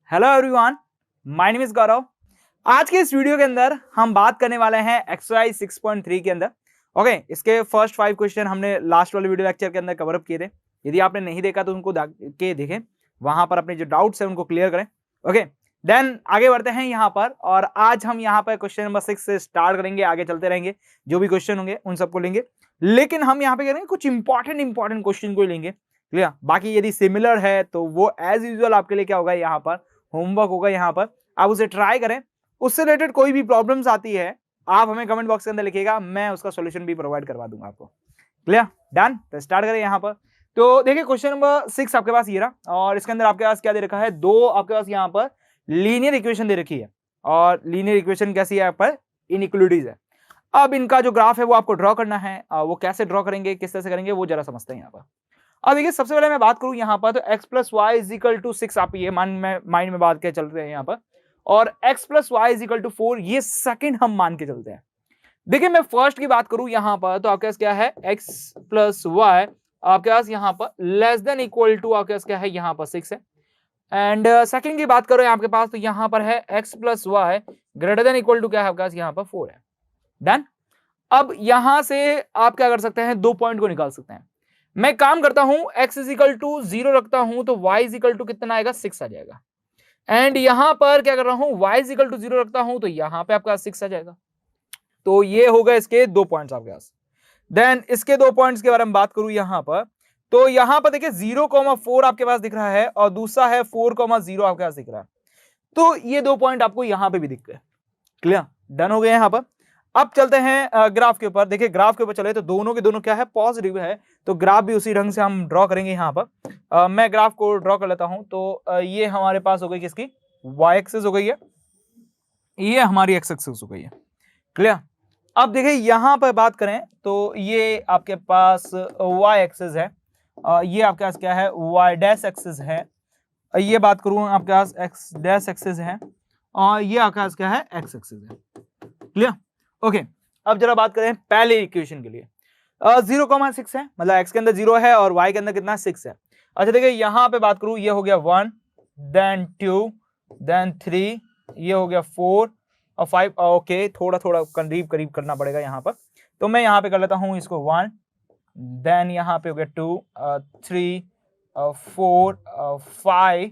Hello everyone, my name is Gaurav. आज के इस वीडियो के अंदर हम बात करने वाले हैं एक्सरसाइज 6.3 के अंदर। ओके, इसके फर्स्ट 5 क्वेश्चन हमने लास्ट वाले वीडियो लेक्चर के अंदर कवर अप किए थे। यदि आपने नहीं देखा तो उनको के देखें, वहां पर अपने जो डाउट्स हैं उनको क्लियर करें। ओके, देन आगे बढ़ते हैं यहाँ पर, और आज हम यहाँ पर क्वेश्चन नंबर 6 से स्टार्ट करेंगे, आगे चलते रहेंगे। जो भी क्वेश्चन होंगे उन सबको लेंगे, लेकिन हम यहाँ पे करेंगे कुछ इंपॉर्टेंट क्वेश्चन को ही लेंगे। क्लियर? बाकी यदि सिमिलर है तो वो एज यूजुअल आपके लिए क्या होगा, यहाँ पर होमवर्क होगा। यहाँ पर आप उसे ट्राई करें। उससे रिलेटेड कोई भी प्रॉब्लम्स आती है आप हमें कमेंट बॉक्स के अंदर लिखिएगा, मैं उसका सॉल्यूशन भी प्रोवाइड करवा दूंगा आपको। क्लियर? डन? तो स्टार्ट करें यहाँ पर। तो देखिए क्वेश्चन नंबर 6 आपके पास ये रहा, और इसके अंदर आपके पास क्या दे रखा है, दो आपके पास यहाँ पर लीनियर इक्वेशन दे रखी है। और लीनियर इक्वेशन कैसी है, यहाँ पर इनइक्वालिटीज है। अब इनका जो ग्राफ है वो आपको ड्रॉ करना है। वो कैसे ड्रॉ करेंगे, किस तरह से करेंगे, वो जरा समझते हैं यहाँ पर। अब देखिए सबसे पहले मैं बात करूं यहाँ पर, तो x plus Y is equal to 6, आप ये माइंड में बात के चल रहे हैं यहाँ पर, और x plus Y is equal to 4 ये सेकंड हम मान के चलते हैं। देखिए मैं फर्स्ट की बात करूं यहाँ पर, तो आपके पास क्या है, x प्लस वाई आपके पास यहाँ पर लेस देन इक्वल टू आपके पास क्या है, यहाँ पर 6 है। एंड सेकंड की बात करो आपके पास, तो यहाँ पर है x plus Y greater than equal to क्या है आपके पास, यहाँ पर 4 है। डन? अब यहां से आप क्या कर सकते हैं, दो पॉइंट को निकाल सकते हैं। मैं काम करता हूं, x इज इक्वल टू 0 रखता हूं तो y इज इक्वल टू कितना आएगा, 6 आ जाएगा। एंड यहां पर क्या कर रहा हूं, y इज इक्वल टू 0 रखता हूं तो यहां पे आपका 6 आ जाएगा। तो ये हो गए इसके दो पॉइंट्स आपके पास। देन इसके दो पॉइंट्स के बारे में बात करूं यहां पर, तो यहां पर देखिए 0,4 आपके पास दिख रहा है, और दूसरा है 4,0 आपके पास दिख रहा है। तो ये दो पॉइंट आपको यहां पर भी दिख गए। क्लियर? डन हो गए यहां पर। अब चलते हैं ग्राफ के ऊपर। देखिए ग्राफ के ऊपर चले तो दोनों के दोनों क्या है, पॉजिटिव है, तो ग्राफ भी उसी ढंग से हम ड्रॉ करेंगे यहाँ पर। मैं ग्राफ को ड्रॉ कर लेता हूं। तो ये हमारे पास हो गई किसकी, y एक्सिस हो गई है, ये हमारी x एक्सिस हो गई है। क्लियर? अब देखिए यहां पर बात करें तो ये आपके पास y एक्सिस है, ये आपके पास क्या है, y डैश एक्सिस है। ये बात करूं आपके पास x डैश एक्सिस है, और ये आपके पास क्या है, x एक्सिस है। क्लियर? ओके, अब जरा बात करें पहले इक्वेशन के लिए। 0,6 है, मतलब x के अंदर 0 है और y के अंदर कितना 6 है। अच्छा देखिए यहां पे बात करूं, ये हो गया 1, देन 2, देन 3, ये हो गया 4 और 5। ओके, थोड़ा करीब करना पड़ेगा यहाँ पर, तो मैं यहाँ पे कर लेता हूँ इसको 1, देन यहाँ पे हो गया 2, 3, 4, 5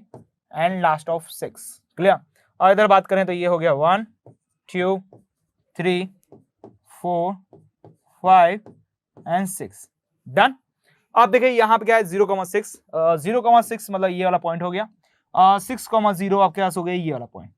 एंड लास्ट ऑफ 6। क्लियर? और इधर बात करें तो ये हो गया 1, 2, 3, 4, 5 एंड 6। डन? अब देखिए यहां पे क्या है, 0,6, 0,6 मतलब ये वाला पॉइंट हो गया, 6,0 आपके पास हो गया ये वाला पॉइंट।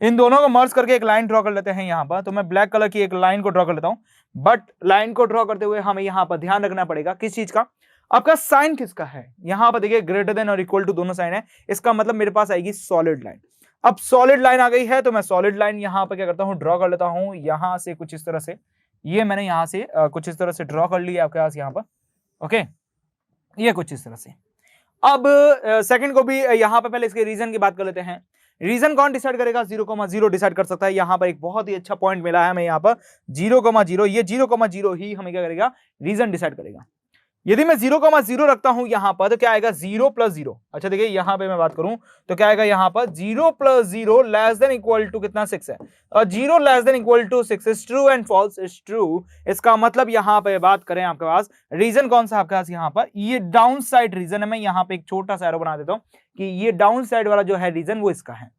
इन दोनों को मर्ज करके एक लाइन ड्रॉ कर लेते हैं यहां पर। तो मैं ब्लैक कलर की एक लाइन को ड्रॉ कर लेता हूं, बट लाइन को ड्रॉ करते हुए हमें यहां पर ध्यान रखना पड़ेगा किस चीज का, आपका साइन किसका है। यहां पर देखिए ग्रेटर देन और इक्वल टू दोनों साइन है, इसका मतलब मेरे पास आएगी सॉलिड लाइन। अब सॉलिड लाइन आ गई है, तो मैं सॉलिड लाइन यहां पर क्या करता हूं, ड्रॉ कर लेता हूं यहां से कुछ इस तरह से। ये मैंने यहां से कुछ इस तरह से ड्रॉ कर लिया आपके पास यहां पर। ओके, ये कुछ इस तरह से। अब सेकंड को भी यहां पर पहले इसके रीजन की बात कर लेते हैं। रीजन कौन डिसाइड करेगा, 0,0 डिसाइड कर सकता है। यहां पर एक बहुत ही अच्छा पॉइंट मिला है हमें यहाँ पर 0,0, ये 0,0 ही हमें क्या करेगा, रीजन डिसाइड करेगा। यदि मैं 0,0 रखता हूं यहां पर, तो क्या आएगा, 0 प्लस 0। अच्छा देखिए यहां पे मैं बात करूं तो क्या आएगा, यहां पर 0 plus 0 less than equal to कितना, 6 है, और 0 less than equal to 6 is true and false is true. इसका मतलब यहां पे बात करें आपके पास रीजन कौन सा आपके पास, यहां पर ये डाउन साइड रीजन है। मैं यहां पे एक छोटा सा एरो बना देता हूं कि ये डाउन साइड वाला जो है रीजन वो इसका है।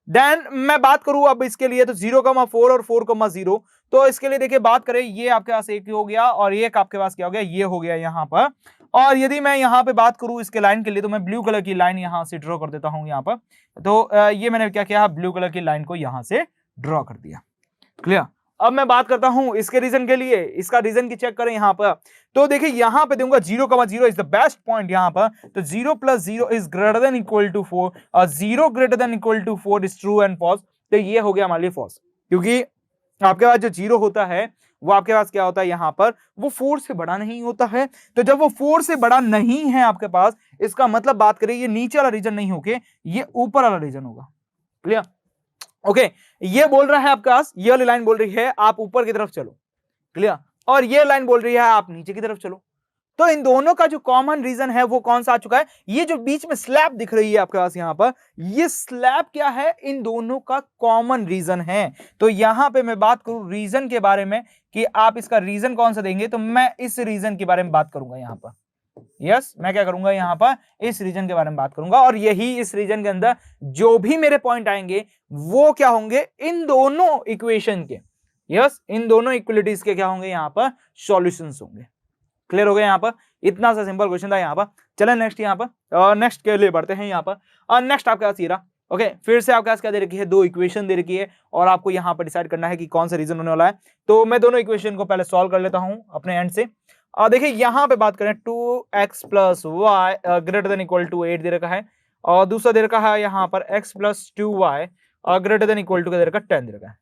देन मैं बात करूं अब इसके लिए, तो 0,4 और 4,0, तो इसके लिए देखिए बात करें, ये आपके पास एक हो गया और एक आपके पास क्या हो गया, ये हो गया यहां पर। और यदि मैं यहां पे बात करूं इसके लाइन के लिए, तो मैं ब्लू कलर की लाइन यहां से ड्रॉ कर देता हूं यहां पर। तो ये मैंने क्या किया, ब्लू कलर की लाइन को यहां से ड्रॉ कर दिया। क्लियर? अब मैं बात करता हूं इसके रीजन के लिए, इसका रीजन की चेक करें यहां पर। तो देखिए यहां पे दूंगा 0,0 इज द बेस्ट पॉइंट यहां पर, तो 0 plus 0 is greater than equal to 4, और 0 greater than equal to 4 is true and false. तो ये हो गया हमारे लिए फॉल्स, क्योंकि आपके पास जो 0 होता है वो आपके पास क्या होता है यहां पर, वो 4 से बड़ा नहीं होता है। तो जब वो 4 से बड़ा नहीं है आपके पास, इसका मतलब बात करें ये नीचे वाला रीजन नहीं होके ये ऊपर वाला रीजन होगा। क्लियर? ओके, ये बोल रहा है आपके पास, ये वाली लाइन बोल रही है आप ऊपर की तरफ चलो। क्लियर? और ये लाइन बोल रही है आप नीचे की तरफ चलो। तो इन दोनों का जो कॉमन रीजन है वो कौन सा आ चुका है, ये जो बीच में स्लैब दिख रही है आपके पास यहां पर, ये स्लैब क्या है, इन दोनों का कॉमन रीजन है। तो यहां पे मैं बात करूं रीजन के बारे में कि आप इसका रीजन कौन सा देंगे, तो मैं इस रीजन के बारे में बात करूंगा यहां पर। यस, मैं क्या करूंगा यहां पर, इस रीजन के बारे में बात करूंगा, और यही इस रीजन के अंदर जो भी मेरे पॉइंट आएंगे वो क्या होंगे, इन दोनों इक्वेशन के, यस, इन दोनों इक्वलिटीज के क्या होंगे यहां पर, सॉल्यूशंस होंगे। क्लियर हो गया यहाँ पर, इतना सा सिंपल क्वेश्चन था यहाँ पर। चलें नेक्स्ट यहाँ पर, नेक्स्ट के लिए बढ़ते हैं यहाँ पर। और नेक्स्ट आपके पास ये रहा, ओके, फिर से आपके पास क्या दे रखी है, दो इक्वेशन दे रखी है, और आपको यहाँ पर डिसाइड करना है कि कौन सा रीजन होने वाला है। तो मैं दोनों इक्वेशन को पहले सॉल्व कर लेता हूँ अपने एंड से। और देखिए यहाँ पे बात करें 2x + y greater than equal to 8 दे रखा है, और दूसरा दे रखा है यहाँ पर x + 2y greater than equal to का दे रखा है 10 दे रखा है।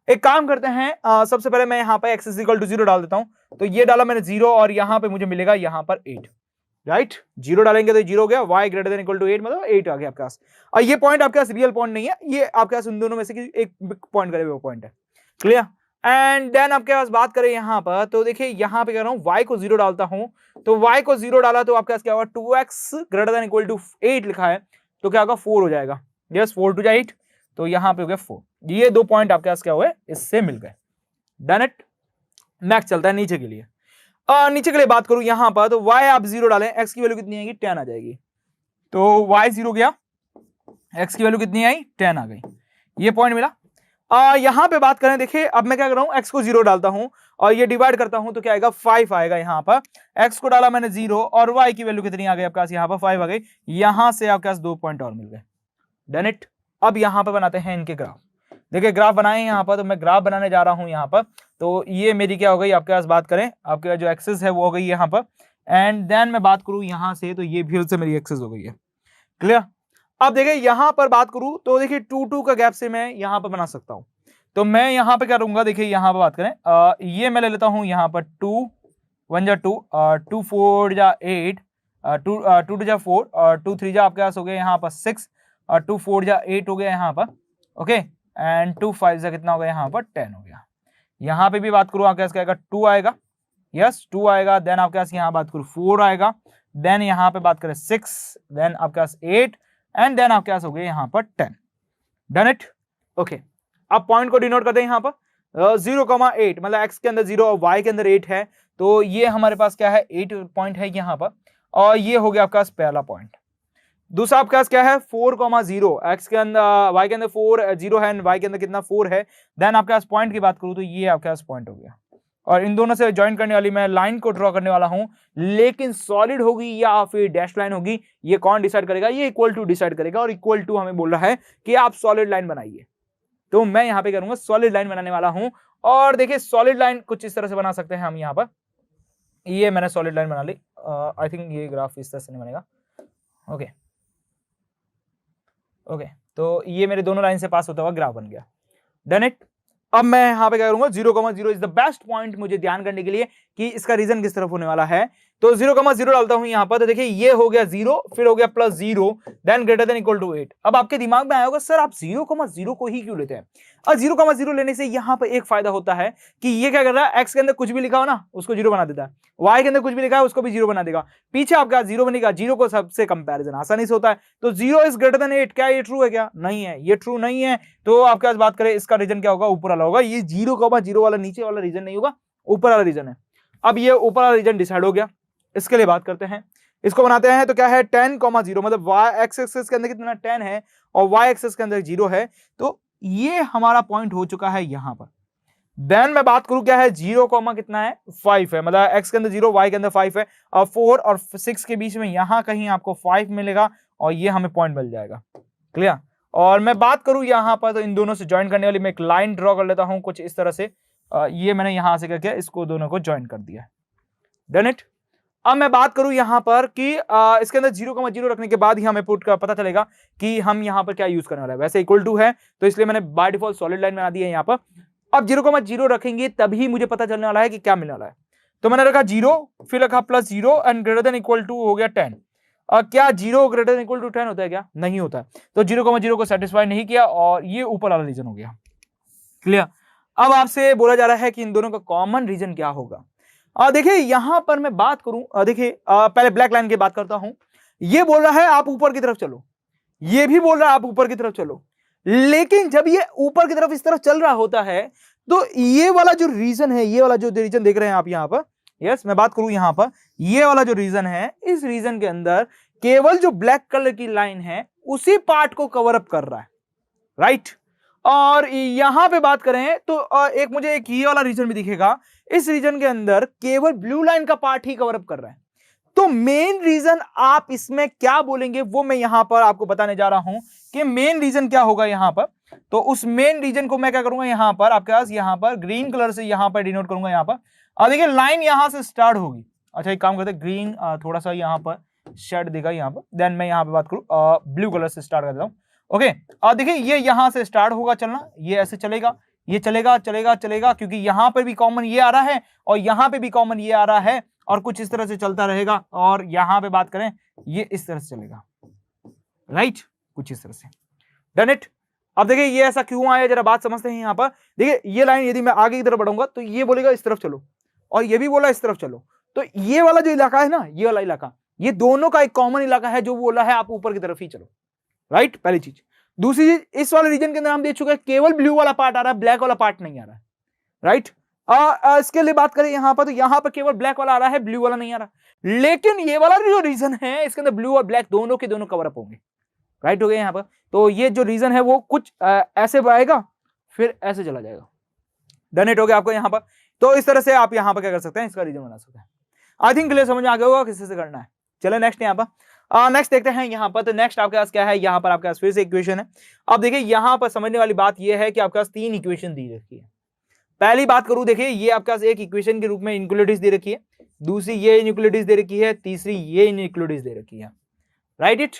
एक काम करते हैं, सबसे पहले मैं यहाँ पे x = 0 डाल देता हूं। तो ये डाला मैंने 0, और यहाँ पे मुझे मिलेगा यहाँ पर 8, राइट। 0 डालेंगे तो 0 हो गया, y greater than equal to 8 मतलब 8 आ गया आपके पास। और ये पॉइंट आपके पास रियल पॉइंट नहीं है, ये आपके पास उन दोनों में से एक पॉइंट करे हुए पॉइंट है। क्लियर। एंड देन आपके पास बात करें यहाँ पर, तो देखिए यहाँ पे कह रहा हूँ y को 0 डालता हूं, तो y को 0 डाला तो आपके पास क्या होगा, 2x greater than equal to 8 लिखा है, तो क्या होगा 4 हो जाएगा। यस, 4 × 8, तो यहाँ पे हो गया 4। ये दो पॉइंट आपके पास क्या हुए, इससे मिल गए। Done it. नेक्स्ट चलता है नीचे के लिए। नीचे के लिए बात करूं यहां पर, तो y आप 0 डालें, x की वैल्यू कितनी आएगी, 10 आ जाएगी। तो y 0 गया, x की वैल्यू कितनी आई, 10 आ गई। ये पॉइंट मिला। यहां पे बात करें, देखिए अब मैं क्या कर रहा हूं, x को 0 डालता हूं और ये डिवाइड करता हूं, तो क्या आएगा 5 आएगा। यहां पर x को डाला मैंने 0 और y की वैल्यू कितनी आ गई आपके पास, यहां पर 5 आ गई। यहां से आपके पास 2 पॉइंट और मिल गए। Done it. अब यहां पर बनाते हैं इनके ग्राफ। देखिए ग्राफ बनाए यहां पर, तो मैं ग्राफ बनाने जा रहा हूं यहां पर। तो ये मेरी क्या हो गई आपके पास, बात करें आपके जो एक्सिस है वो हो गई यहां पर, एंड देन मैं बात करूं यहां से, तो ये फिर से मेरी एक्सिस हो गई है। क्लियर। अब देखिए यहां पर बात करूं, तो देखिए 2 का गैप से मैं यहां पर बना सकता हूं। तो मैं यहां पर क्या करूंगा, देखिए यहां पर बात करें, ये मैं ले लेता हूं यहां पर 2 1 जा 2 2 4 जा 8 2 2 जा 4 और 2 3 जा आपके पास हो गया यहां पर 6 और 2 4 जा 8 हो गया यहां पर, ओके, एंड 2 5 जा कितना हो गया यहां पर 10 हो गया। यहां पे भी बात करूं आपके पास क्या आएगा, 2 आएगा। यस, 2 आएगा। देन आपके पास यहां बात करूं 4 आएगा। देन यहां पे बात करें 6, देन आपके पास 8, एंड देन आपके पास हो गया यहां पर 10। Done it. ओके, अब पॉइंट को डिनोट करते हैं यहां पर 0,8 मतलब x के अंदर 0 और y के अंदर 8 है, तो ये हमारे पास क्या है 8 पॉइंट है यहां पर, और ये हो गया आपका पास पहला पॉइंट। दूसरा आपके पास क्या है 4,0, x के अंदर y के अंदर 4 0 है एंड y के अंदर कितना 4 है। देन आपके पास पॉइंट की बात करूं तो ये आपके पास पॉइंट हो गया, और इन दोनों से ज्वाइन करने वाली मैं लाइन को ड्रॉ करने वाला हूं, लेकिन सॉलिड होगी या फिर डैश लाइन होगी ये कौन डिसाइड करेगा, ये इक्वल टू डिसाइड करेगा, और इक्वल टू हमें बोल रहा है कि आप सॉलिड लाइन बनाइए। तो मैं यहां पे करूंगा सॉलिड लाइन बनाने वाला हूं, और देखिए सॉलिड लाइन कुछ इस तरह से बना सकते हैं हम यहां पर। ये मैंने सॉलिड लाइन बना ली। आई थिंक ये ग्राफ इस तरह से नहीं बनेगा। ओके ओके, तो ये मेरे दोनों लाइन से पास होता हुआ ग्राफ बन गया। Done it. अब मैं यहां पे क्या करूंगा 0,0 इज द बेस्ट पॉइंट मुझे ध्यान करने के लिए कि इसका रीजन किस तरफ होने वाला है। तो 0,0 डालता हूं यहां पर, तो देखिए ये हो गया 0, फिर हो गया +0, then greater than equal to 8। अब आपके दिमाग में आया होगा सर आप 0,0 को ही क्यों लेते हैं। और 0,0 लेने से यहां पर एक फायदा होता है कि ये क्या कर रहा है, x के अंदर कुछ भी लिखा हो ना उसको 0 बना देता है, y के अंदर कुछ भी लिखा है उसको भी 0 बना देगा, पीछे आपका 0 बनेगा, 0 को सबसे कंपैरिजन आसानी से होता है। तो 0 इज ग्रेटर देन 8, क्या ये ट्रू है, क्या नहीं है, ये ट्रू नहीं है। तो आपके पास बात करें इसका रीजन क्या होगा, ऊपर वाला होगा। ये 0,0 वाला नीचे वाला रीजन नहीं होगा, ऊपर वाला रीजन है। अब ये ऊपर वाला रीजन डिसाइड हो गया, इसके लिए बात करते हैं, इसको बनाते हैं। तो क्या है 10,0 मतलब x एक्सिस के अंदर कितना 10 है और y एक्सिस के अंदर 0 है, तो ये हमारा पॉइंट हो चुका है यहां पर। देन मैं बात करूं क्या है 0, कितना है 5 है, मतलब x के अंदर 0 y के अंदर 5 है, और 4 और 6 के बीच में यहां कहीं आपको 5 मिलेगा, और ये हमें पॉइंट मिल जाएगा। क्लियर। और मैं बात करूं यहां पर, तो इन दोनों से ज्वाइन करने वाली मैं एक लाइन ड्रॉ कर लेता हूं कुछ इस तरह से। ये मैंने यहां से क्या किया, इसको दोनों को ज्वाइन कर दिया। Done it. अब मैं बात करूं यहां पर कि इसके अंदर 0,0 रखने के बाद ही हमें पुट का पता चलेगा कि हम यहां पर क्या यूज करने वाला है। वैसे इक्वल टू है तो इसलिए मैंने बाय डिफॉल्ट सॉलिड लाइन बना दी है यहां पर। अब 0,0 रखेंगे तभी मुझे पता चलने वाला है कि क्या मिलने वाला है। तो मैंने रखा 0, फिर रखा +0 and greater than equal to हो गया 10। और क्या 0 ग्रेटर देन इक्वल टू 10 होता है, क्या नहीं होता है। तो 0,0 को सेटिस्फाई नहीं किया, और ये ऊपर वाला रीजन हो गया। क्लियर। अब आपसे बोला जा रहा है कि इन दोनों का कॉमन रीजन क्या होगा। देखिए यहां पर मैं बात करूं, देखिए पहले ब्लैक लाइन की बात करता हूं। ये बोल रहा है आप ऊपर की तरफ चलो, ये भी बोल रहा है आप ऊपर की तरफ चलो, लेकिन जब ये ऊपर की तरफ इस तरफ चल रहा होता है तो ये वाला जो रीजन है, ये वाला जो रीजन देख रहे हैं आप यहां पर, यस मैं बात करूं यहां पर, ये वाला जो रीजन है, इस रीजन के अंदर केवल जो ब्लैक कलर की लाइन है उसी पार्ट को कवर अप कर रहा है, राइट। और यहां पे बात करें तो एक मुझे एक ये वाला रीजन भी दिखेगा, इस रीजन के अंदर केवल ब्लू लाइन का पार्ट ही कवर अप कर रहा है। तो मेन रीजन आप इसमें क्या बोलेंगे वो मैं यहां पर आपको बताने जा रहा हूं कि मेन रीजन क्या होगा यहां पर। तो उस मेन रीजन को मैं क्या करूंगा यहां पर आपके पास, यहां पर ग्रीन कलर से यहां पर डिनोट करूंगा यहां पर। और देखिए लाइन यहां से स्टार्ट होगी। अच्छा एक काम करते हैं, ग्रीन थोड़ा सा यहां पर शेड देगा यहां पर, देन मैं यहां पर बात करूं ब्लू कलर से स्टार्ट कर देता हूं। ओके, और देखिए ये यहां से स्टार्ट होगा चलना, ये ऐसे चलेगा, ये चलेगा चलेगा चलेगा, क्योंकि यहां पर भी कॉमन ये आ रहा है और यहां पे भी कॉमन ये आ रहा है, और कुछ इस तरह से चलता रहेगा। और यहां पे बात करें ये इस तरह से चलेगा, राइट, कुछ इस तरह से, डन इट। अब देखिए ये ऐसा क्यों आया, जरा बात समझते हैं यहां पर। देखिए ये लाइन यदि मैं आगे की तरफ बढ़ूंगा तो ये बोलेगा इस तरफ चलो, और ये भी बोला इस तरफ चलो। तो ये वाला जो इलाका है ना, ये वाला इलाका, ये दोनों का एक कॉमन इलाका है जो बोला है आप ऊपर की तरफ ही चलो, राइट, पहली चीज। दूसरी चीज, इस वाले रीजन के अंदर हम देख चुके हैं केवल ब्लू वाला पार्ट आ रहा है, ब्लैक वाला पार्ट नहीं आ रहा है, राइट। इसके लिए बात करें यहां पर, तो यहां पर केवल ब्लैक वाला आ रहा है, ब्लू वाला नहीं आ रहा। लेकिन ये वाला जो रीजन है इसके अंदर ब्लू और ब्लैक दोनों के दोनों कवर अप होंगे, राइट हो गए यहां पर। तो ये जो रीजन है वो कुछ ऐसे आएगा फिर ऐसे चला जाएगा, डन इट हो गया आपको यहां पर। तो इस तरह से आप यहां पर क्या कर सकते हैं, इसका रीजन बना सकते हैं। आई थिंक क्लियर समझ में आ गया होगा किसी से करना है। चलो नेक्स्ट यहां पर, नेक्स्ट देखते हैं यहां पर। तो नेक्स्ट आपके पास क्या है, यहां पर आपके पास फिर से इक्वेशन है। अब देखिए यहां पर समझने वाली बात यह है कि आपके पास तीन इक्वेशन दी रखी है। पहली बात करूं, देखिए ये आपके पास एक इक्वेशन के रूप में इनइक्वालिटीज दे रखी है, दूसरी ये इनइक्वालिटीज दे रखी है, तीसरी ये इनइक्वालिटीज दे रखी है, राइट इट।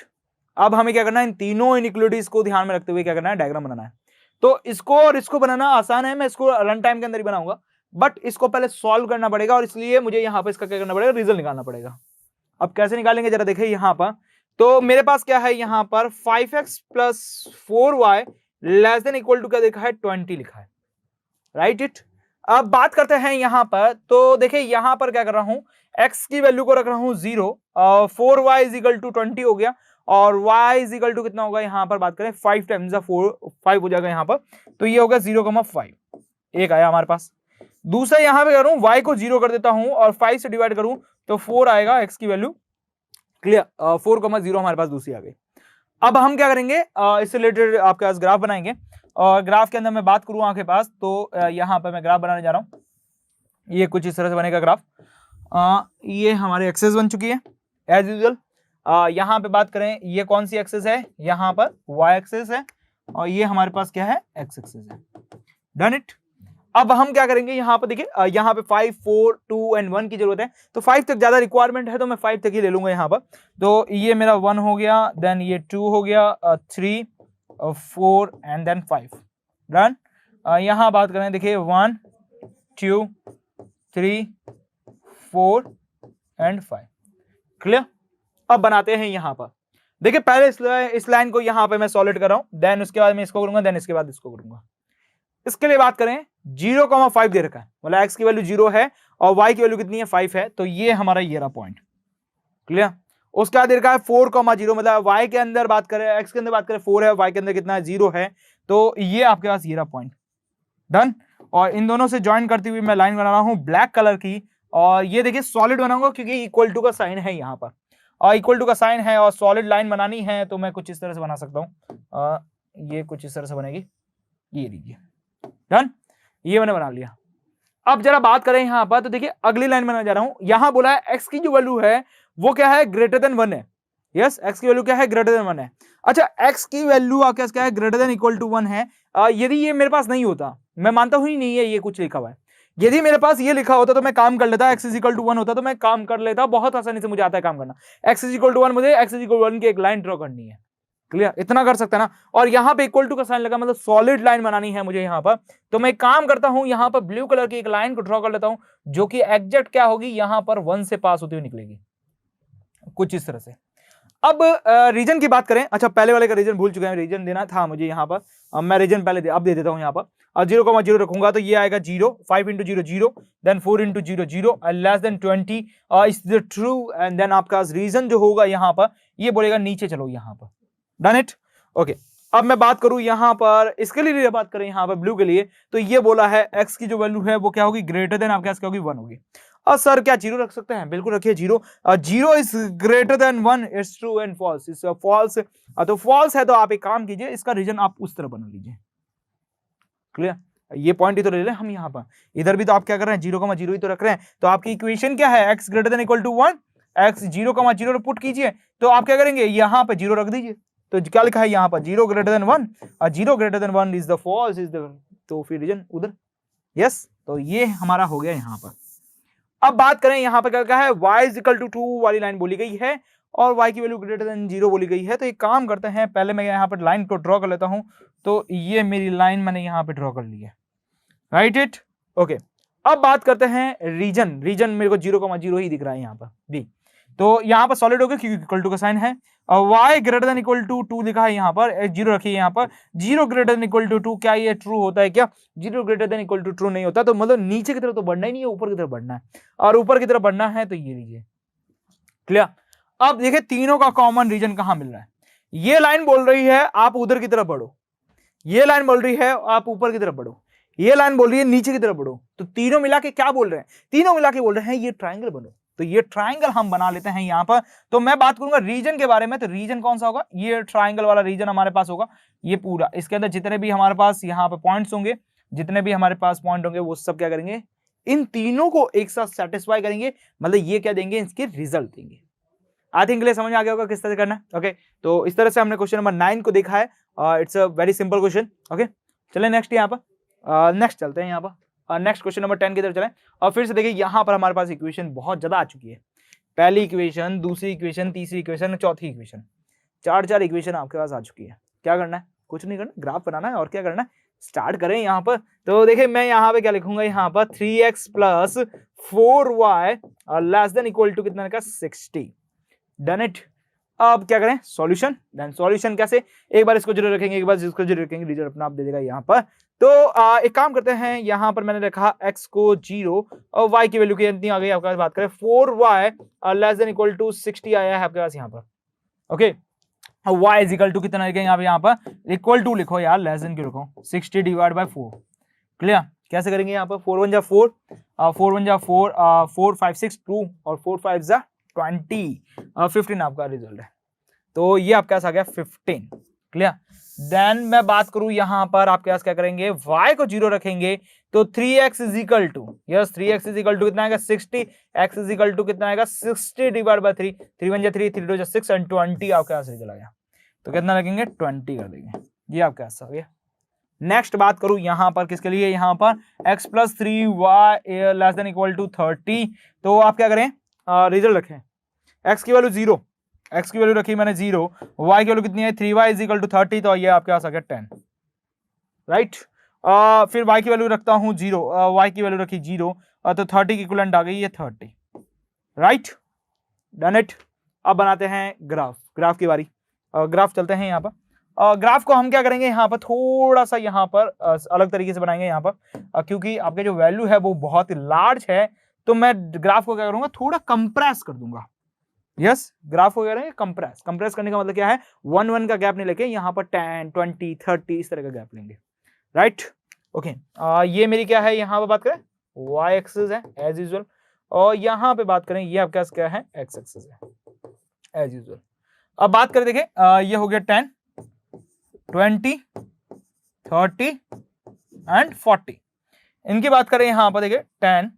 अब हमें क्या करना है, इन तीनों इनइक्वालिटीज को ध्यान में रखते हुए क्या करना है, डायग्राम बनाना है। तो इसको और इसको बनाना आसान है, मैं इसको रन टाइम के अंदर ही बनाऊंगा, बट इसको पहले सॉल्व करना पड़ेगा, और इसलिए मुझे यहां पर इसका क्या करना पड़ेगा, रिजल्ट निकालना पड़ेगा। अब कैसे निकालेंगे जरा देखिए यहां पर। तो मेरे पास क्या है यहां पर, 5x + 4y <= क्या देखा है, 20 लिखा है, राइट इट। अब बात करते हैं यहां पर। तो देखिए यहां पर क्या कर रहा हूं, x की वैल्यू को रख रहा हूं 0, 4y = 20 हो गया, और y = कितना होगा यहां पर बात करें, 5 टाइम्स 4 5 हो जाएगा यहां पर। तो ये होगा 0,5, एक आया हमारे पास। दूसरा यहां पे कर रहा हूं, y को 0 कर देता हूं और 5 से डिवाइड करूं तो 4 आएगा, x की वैल्यू, क्लियर, 4,0 हमारे पास दूसरी आ गई। अब हम क्या करेंगे, इससे रिलेटेड आपके पास ग्राफ बनाएंगे, और ग्राफ के अंदर मैं बात करूं आपके पास, तो यहां पर मैं ग्राफ बनाने जा रहा हूं। ये कुछ इस तरह से बनेगा ग्राफ। ये हमारे एक्सेस बन चुकी है एज यूजुअल। यहां पे बात करें ये कौन सी एक्सेस है, यहां पर y एक्सेस है, और ये हमारे पास क्या है, x एक्सेस है, डन इट। अब हम क्या करेंगे यहां पर, देखिए यहां पे 5 4 2 और 1 की जरूरत है, तो 5 तक ज्यादा रिक्वायरमेंट है तो मैं 5 तक ही ले लूंगा यहां पर। तो ये मेरा 1 हो गया, देन ये 2 हो गया, 3 4 एंड देन 5, डन। यहां बात करें, देखिए 1 2 3 4 एंड 5, क्लियर। अब बनाते हैं यहां पर। देखिए पहले इस लाइन को यहां पे मैं सॉलिड कर रहा हूं, देन उसके बाद मैं इसको करूंगा, देन इसके बाद इसको करूंगा। इसके लिए बात करें, 0,5 दे रखा है, मतलब x की वैल्यू 0 है और y की वैल्यू कितनी है, 5 है, तो ये हमारा ये रहा पॉइंट, क्लियर। उसके बाद दे रखा है 4,0, मतलब y के अंदर बात करें, x के अंदर बात करें 4 है, y के अंदर कितना है, 0 है, तो ये आपके पास ये रहा पॉइंट, डन। और इन दोनों से ज्वाइन करती हुई मैं लाइन बना रहा हूं ब्लैक कलर की, और ये देखिए सॉलिड बनाऊंगा क्योंकि इक्वल टू का साइन है यहाँ पर, और इक्वल टू का साइन है और सॉलिड लाइन बनानी है, तो मैं कुछ इस तरह से बना सकता हूँ। ये कुछ इस तरह से बनेगी, ये लीजिए, डन, ये मैंने बना लिया। अब जरा बात करें यहां पर, तो देखिए अगली लाइन बनाने जा रहा हूं। यहां बोला है x की जो वैल्यू है वो क्या है, >1 है, यस, x की वैल्यू क्या है, >1 है। अच्छा x की वैल्यू आपके पास क्या है, >= 1 है। यदि ये मेरे पास नहीं होता, मैं मानता हूं ही नहीं है ये कुछ लिखा हुआ है, यदि मेरे पास ये लिखा होता तो मैं काम कर लेता, x = 1 होता तो मैं काम कर लेता, बहुत आसानी से मुझे आता है काम करना। x = 1, मुझे x = 1 की एक लाइन ड्रॉ करनी है, क्लियर, इतना कर सकता है ना। और यहां पे इक्वल टू का साइन लगा, मतलब सॉलिड लाइन बनानी है मुझे यहां पर, तो मैं काम करता हूं यहां पर ब्लू कलर की एक लाइन को ड्रॉ कर लेता हूं, जो कि एग्जैक्ट क्या होगी, यहां पर 1 से पास होती हुई निकलेगी, कुछ इस तरह से। अब रीजन की बात करें, अच्छा पहले वाले का रीजन भूल चुके हैं, रीजन देना था मुझे यहाँ पर, मैं रीजन पहले अब दे देता हूँ यहाँ पर। 0,0 रखूंगा तो ये आएगा 0, 5 into 0 0, then 4 into 0 0 less than 20 is the true, and then आपका रीजन जो होगा यहाँ पर ये बोलेगा नीचे चलो यहाँ पर। Done it. ओके, अब मैं बात करूं यहाँ पर इसके लिए बात करें यहाँ पर ब्लू के लिए, तो ये बोला है x की जो वैल्यू है वो क्या होगी, ग्रेटर देन आपके क्या होगी 1 होगी। और सर क्या 0 रख सकते हैं, बिल्कुल रखिए 0, 0 is greater than 1, it's true and false, is false, तो फॉल्स है तो आप एक काम कीजिए इसका रीजन आप उस तरह बना लीजिए। क्लियर, ये पॉइंट ही तो ले लें हम यहाँ पर, इधर भी तो आप क्या कर रहे हैं 0,0 ही तो रख रहे हैं, तो आपकी इक्वेशन क्या है, x greater than equal to 1, x 0,0 put कीजिए, तो आप क्या करेंगे यहाँ पे 0 रख दीजिए, तो क्या लिखा है यहाँ पर 0 greater than 1, 0 greater than 1 is the false, is the, तो फिर रीजन उधर। यस, तो ये हमारा हो गया यहाँ पर। अब बात करें यहाँ पर क्या है, y इज इक्वल टू 2 वाली लाइन बोली गई है और y की वैल्यू ग्रेटर देन 0 बोली गई है, तो एक काम करते हैं, पहले मैं यहाँ पर लाइन को ड्रॉ कर लेता हूँ, तो ये मेरी लाइन मैंने यहाँ पे ड्रॉ कर ली है, राइट इट। ओके, अब बात करते हैं रीजन, रीजन मेरे को 0,0 ही दिख रहा है यहाँ पर बी, तो यहाँ पर सॉलिड हो गया क्योंकि इक्वल टू का साइन है, और y greater than equal to 2 लिखा है यहाँ पर, 0 रखिए यहाँ पर, 0 ग्रेटर देन इक्वल टू 2, क्या ये ट्रू होता है क्या, 0 greater than equal to true नहीं होता, तो मतलब नीचे की तरफ तो बढ़ना ही नहीं है, ऊपर की तरफ बढ़ना है, और ऊपर की तरफ बढ़ना है तो ये लीजिए। क्लियर, अब देखिए तीनों का कॉमन रीजन कहां मिल रहा है, ये लाइन बोल रही है आप उधर की तरफ बढ़ो, ये लाइन बोल रही है आप ऊपर की तरफ बढ़ो, ये लाइन बोल रही है नीचे की तरफ बढ़ो, तो तीनों मिला के क्या बोल रहे हैं, तीनों मिला के बोल रहे हैं ये ट्राइंगल बनो, तो ये ट्राइंगल हम बना लेते हैं यहाँ पर। तो मैं बात करूंगा रीजन के बारे में, तो रीजन कौन सा होगा, ये ट्राइंगल वाला रीजन हमारे पास होगा, ये पूरा, इसके अंदर जितने भी हमारे पास यहाँ पे पॉइंट्स होंगे, जितने भी हमारे पास पॉइंट होंगे वो सब क्या करेंगे, इन तीनों को एक साथ सेटिस्फाई करेंगे, मतलब ये क्या देंगे, इसके रिजल्ट देंगे। आई थिंक लिए समझ आ गया होगा किस तरह से करना है। ओके, तो इस तरह से हमने क्वेश्चन नंबर 9 को देखा है, it's a very simple question. Okay, चलें नेक्स्ट यहाँ पर, नेक्स्ट चलते हैं यहाँ पर, नेक्स्ट क्वेश्चन नंबर 10 की तरफ चलें, और फिर से देखिए यहाँ पर हमारे पास इक्वेशन बहुत ज्यादा आ चुकी है, पहली इक्वेशन, दूसरी इक्वेशन, तीसरी इक्वेशन, चौथी इक्वेशन, चार इक्वेशन आपके पास आ चुकी है। क्या करना है, कुछ नहीं करना, ग्राफ बनाना है और क्या करना है, स्टार्ट करें यहाँ पर। तो देखिए मैं यहाँ पे क्या लिखूंगा, यहाँ पर 3x plus 4y less than equal to कितना का 60। Done it. अब क्या करें, सॉल्यूशन, देन सॉल्यूशन कैसे, एक बार इसको जीरो रखेंगे, एक बार इसको जीरो रखेंगे, रिजल्ट अपना आप दे देगा यहाँ पर। तो एक काम करते हैं, यहाँ पर मैंने रखा x को 0 और y की वैल्यू कितनी आ गई आपके पास, बात करें 4y less than equal to 60 आया है आपके पास यहाँ पर। Okay, y is equal to कितना लिखेंगे यहाँ पर, इक्वल टू लिखो यार, लेस देन क्यों लिखो, 60 डिवाइड बाय 4। क्लियर, कैसे करेंगे यहाँ पर, 4 1 जा 4, 4 1 जा 4, 4 5 6 2 और 4 5 जा 20, 15 आपका रिजल्ट है। तो ये आपके पास आ गया 15। क्लियर, देन मैं बात करूं यहाँ पर आपके पास क्या करेंगे, y को 0 रखेंगे तो 3x is equal to, yes 3x is equal to कितना आएगा 60, x इज इक्वल टू कितना आएगा 60 डिवाइड बाय 3, 3 1 जा 3, 3 2 जा 6 एंड 20 आपके पास रिजल्ट आ गया। तो कितना लगेंगे 20 कर देंगे, ये आपके पास आ गया। नेक्स्ट बात करूं यहाँ पर किसके लिए, यहाँ पर x plus 3y less than equal to 30। तो आप क्या करें, रिजल्ट रखें, x की वैल्यू 0, x की वैल्यू रखी मैंने 0, y की वैल्यू कितनी है 3y इज इक्वल टू 30, तो ये आपके पास आ गया 10। राइट, फिर y की वैल्यू रखता हूं 0, y की वैल्यू रखी 0, तो 30 की इक्विवेलेंट आ गई ये 30। Right, done it. अब बनाते हैं ग्राफ, ग्राफ की बारी, ग्राफ चलते हैं यहाँ पर। ग्राफ को हम क्या करेंगे, यहाँ पर थोड़ा सा यहाँ पर अलग तरीके से बनाएंगे यहाँ पर, क्योंकि आपके जो वैल्यू है वो बहुत ही लार्ज है, तो मैं ग्राफ को क्या करूंगा, थोड़ा कंप्रेस कर दूंगा। यस, ग्राफ को क्या करेंगे, कंप्रेस। कंप्रेस करने का मतलब क्या है, 1 1 का गैप नहीं लेके यहाँ पर 10 20 30 इस तरह का गैप लेंगे। राइट, ओके, ये मेरी क्या है, यहाँ पर बात करें y एक्सिस है एज यूजुअल, और यहाँ पे बात करें ये आपके पास क्या है, x एक्सिस है एज यूजुअल। अब बात करें देखिए, ये हो गया 10 20 30 एंड 40। इनकी बात करें यहाँ पर देखिए 10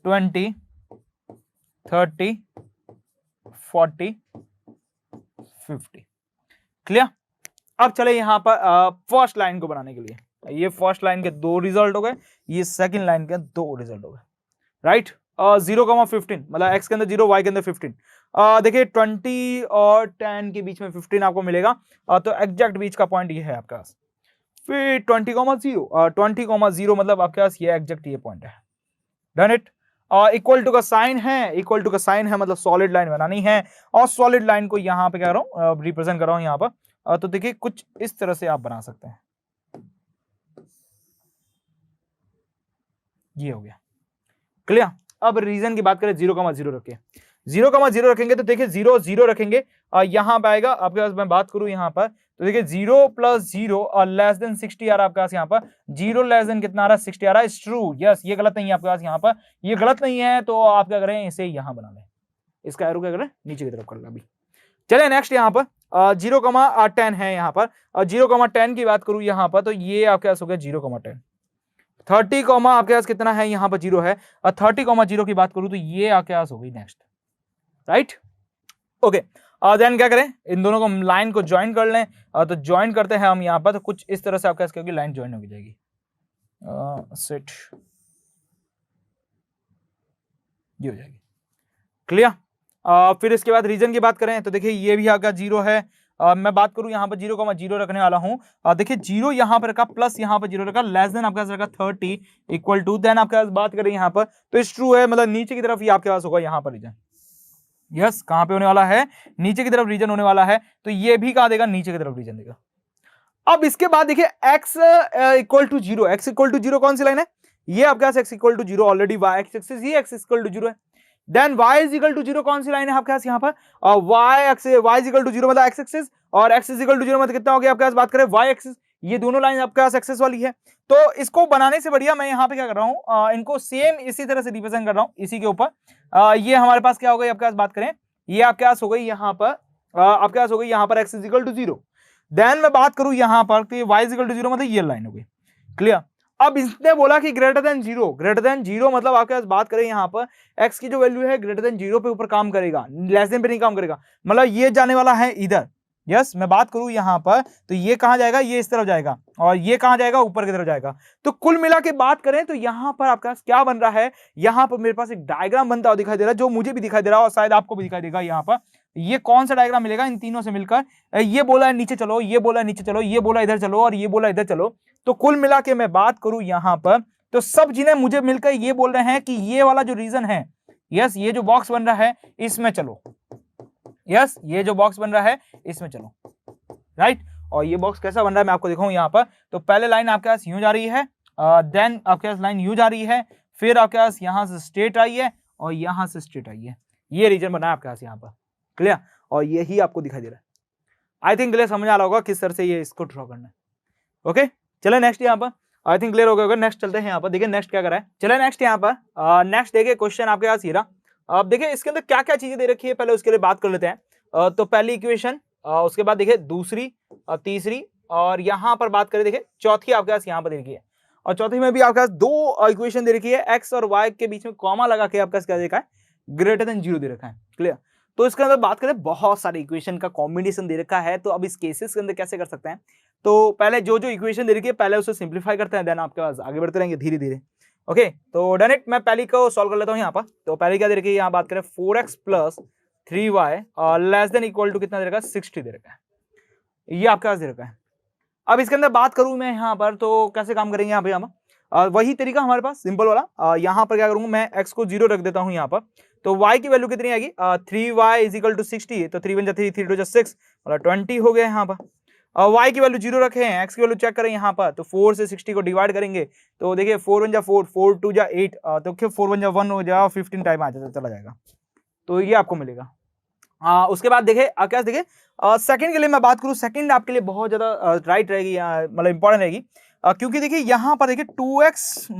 20 30 40 50। क्लियर, अब चले यहाँ पर फर्स्ट लाइन को बनाने के लिए। ये फर्स्ट लाइन के 2 रिजल्ट हो गए, ये सेकंड लाइन के 2 रिजल्ट हो गए। राइट, 0,15 मतलब x के अंदर 0 y के अंदर 15। देखिए 20 और 10 के बीच में 15 आपको मिलेगा, तो एग्जैक्ट बीच का पॉइंट ये है आपके पास। फिर 20,0 मतलब आपके पास ये एग्जैक्ट ये पॉइंट है। Done it. इक्वल टू का साइन है, इक्वल टू का साइन है मतलब सॉलिड लाइन बनानी है, और सॉलिड लाइन को यहाँ पे क्या कर रहा हूँ, रिप्रेजेंट कर रहा हूँ यहाँ पर। तो देखिए कुछ इस तरह से आप बना सकते हैं, ये हो गया क्लियर। अब रीजन की बात करें, 0,0 रखिए, 0,0 रखेंगे तो देखिए 0 0 रखेंगे, यहाँ पे आएगा आपके पास, मैं बात करूं यहाँ पर तो देखिए 0 + 0 और लेस देन 60 आ रहा है आपके पास यहाँ पर, 0 लेस देन कितना आ रहा है, 60 आ रहा है, इट्स ट्रू, यस, ये गलत नहीं है आपके पास यहाँ पर, ये गलत नहीं है, तो आप क्या करें, इसे यहाँ बना लें, इसका एरो क्या करें, नीचे की तरफ कर लें। अभी चलिए नेक्स्ट यहाँ पर 0,10 है यहाँ पर, 0,10 की बात करूं यहाँ पर तो ये आपके पास हो गया 0,10, 30 आपके पास कितना है यहाँ पर 0 है, और 30,0 की बात करूं तो ये आपके पास हो गई नेक्स्ट, राइट, ओके। देन क्या करें, इन दोनों को लाइन को ज्वाइन कर लें, तो ज्वाइन करते हैं हम यहाँ पर, तो कुछ इस तरह से आपके पास क्या होगी, लाइन ज्वाइन हो जाएगी, सेट, ये हो जाएगी क्लियर। फिर इसके बाद रीजन की बात करें तो देखिए ये भी आपका 0 है, मैं बात करूं यहाँ पर 0,0 रखने वाला हूं, देखिए 0 यहाँ पर रखा, प्लस यहाँ पर 0 रखा, लेस देन आपके पास रखा 30 इक्वल टू, देन आपके पास बात करें यहाँ पर तो इस ट्रू है, मतलब नीचे की तरफ ही आपके पास होगा यहाँ पर रीजन, यस, कहां पे होने वाला है, नीचे की तरफ रीजन होने वाला है, तो ये भी कहां देगा, नीचे की तरफ रीजन देगा। अब इसके बाद देखिए x equal to 0, x equal to 0 कौन सी लाइन है, ये आपके पास x equal to 0 already y axis, ये x इक्वल टू 0 है, then y is equal to 0 कौन सी लाइन है आपके पास यहाँ पर, y इज इक्वल टू 0 मतलब x एक्सिस, और x इज इक्वल टू 0 मतलब कितना हो गया आपके पास, बात करें y एक्सिस, ये दोनों लाइन आपके पास एक्सेस वाली है, तो इसको बनाने से बढ़िया मैं यहाँ पे क्या कर रहा हूँ, इनको सेम इसी तरह से रिप्रेजेंट कर रहा हूँ, इसी के ऊपर, ये हमारे पास क्या हो गई आपके पास, बात करें ये आपके पास हो गई यहाँ पर, आपके पास हो गई यहाँ पर x is equal to 0, then मैं बात करूं यहाँ पर तो y इज इक्वल टू 0 मतलब ये लाइन हो गई क्लियर। अब इसने बोला कि ग्रेटर देन 0 मतलब आपके पास बात करें यहाँ पर x की जो वैल्यू है ग्रेटर देन 0 पे ऊपर काम करेगा, लेस देन पे नहीं काम करेगा, मतलब ये जाने वाला है इधर, यस, मैं बात करूं यहाँ पर तो ये कहां जाएगा, ये इस तरफ जाएगा, और ये कहां जाएगा, ऊपर की तरफ जाएगा, तो कुल मिला के बात करें तो यहाँ पर आपके पास क्या बन रहा है, यहाँ पर मेरे पास एक डायग्राम बनता हुआ दिखाई दे रहा है, जो मुझे भी दिखाई दे रहा है और शायद आपको भी दिखाई देगा। यहाँ पर ये कौन सा डायग्राम मिलेगा इन तीनों से मिलकर, ये बोला है नीचे चलो, ये बोला नीचे चलो, ये बोला इधर चलो, और ये बोला इधर चलो, तो कुल मिला के मैं बात करूं यहाँ पर तो सब जिन्हें मुझे मिलकर ये बोल रहे हैं कि ये वाला जो रीजन है, यस, ये जो बॉक्स बन रहा है इसमें चलो, यस, ये जो बॉक्स बन रहा है इसमें चलो, राइट। और ये बॉक्स कैसा बन रहा है मैं आपको दिखाऊं यहाँ पर, तो पहले लाइन आपके पास यूं जा रही है, देन आपके पास लाइन यूं जा रही है, फिर आपके पास यहां से स्ट्रेट आई है और यहां से स्ट्रेट आई है, ये रीजन बना है आपके पास यहाँ पर क्लियर, और यही आपको दिखाई दे रहा है। आई थिंक क्लियर, समझ आ रहा होगा किस तरह से ये इसको ड्रॉ करना है। ओके चले नेक्स्ट यहाँ पर, आई थिंक क्लियर हो गया होगा। नेक्स्ट चलते हैं यहाँ पर, देखिए नेक्स्ट क्या करा है। चले नेक्स्ट यहाँ पर, नेक्स्ट देखिए क्वेश्चन आपके पास ये रहा। अब देखिए इसके अंदर क्या क्या चीजें दे रखी है, पहले उसके लिए बात कर लेते हैं। तो पहली इक्वेशन, उसके बाद देखिए दूसरी, तीसरी, और यहाँ पर बात करें देखिए चौथी आपके पास यहाँ पर दे रखी है, और चौथी में भी आपके पास दो इक्वेशन दे रखी है, एक्स और वाई के बीच में कॉमा लगा के आपके पास क्या देखा है, ग्रेटर देन 0 दे रखा है क्लियर। तो इसके अंदर बात करें बहुत सारे इक्वेशन का कॉम्बिनेशन दे रखा है, तो अब इस केसेस के अंदर कैसे कर सकते हैं, तो पहले जो जो इक्वेशन दे रखी है पहले उसे सिंप्लीफाई करते हैं, देन आपके पास आगे बढ़ते रहेंगे धीरे धीरे। ओके तो डायरेक्ट मैं पहली को सॉल्व कर लेता हूँ यहाँ पर। तो पहले क्या दे रखी है, यहाँ बात करें 4x + 3y less than equal to कितना दे रखा है, 60 दे रखा है, ये आपके पास दे रखा है। अब इसके अंदर बात करूं मैं यहाँ पर तो कैसे काम करेंगे यहाँ पे, हम वही तरीका हमारे पास सिंपल वाला। यहाँ पर क्या करूंगा, मैं x को 0 रख देता हूँ यहाँ पर, तो y की वैल्यू कितनी आएगी, 3y = 60, तो 3 × 3 3 × 6 मतलब 20 हो गया यहाँ पर। y की वैल्यू 0 रखे हैं, x की वैल्यू चेक करें यहाँ पर, तो 4 से 60 को डिवाइड करेंगे तो देखिए 4 × 4 4 2 × 8, तो 4 × 1 हो जाएगा, 15 टाइम आ जाता चला जाएगा, तो ये आपको मिलेगा। उसके बाद देखिए क्या देखिए सेकंड के लिए मैं बात करूं, सेकंड आपके लिए बहुत ज्यादा राइट रहेगी, मतलब इंपॉर्टेंट रहेगी, क्योंकि देखिए यहाँ पर देखिए 2x -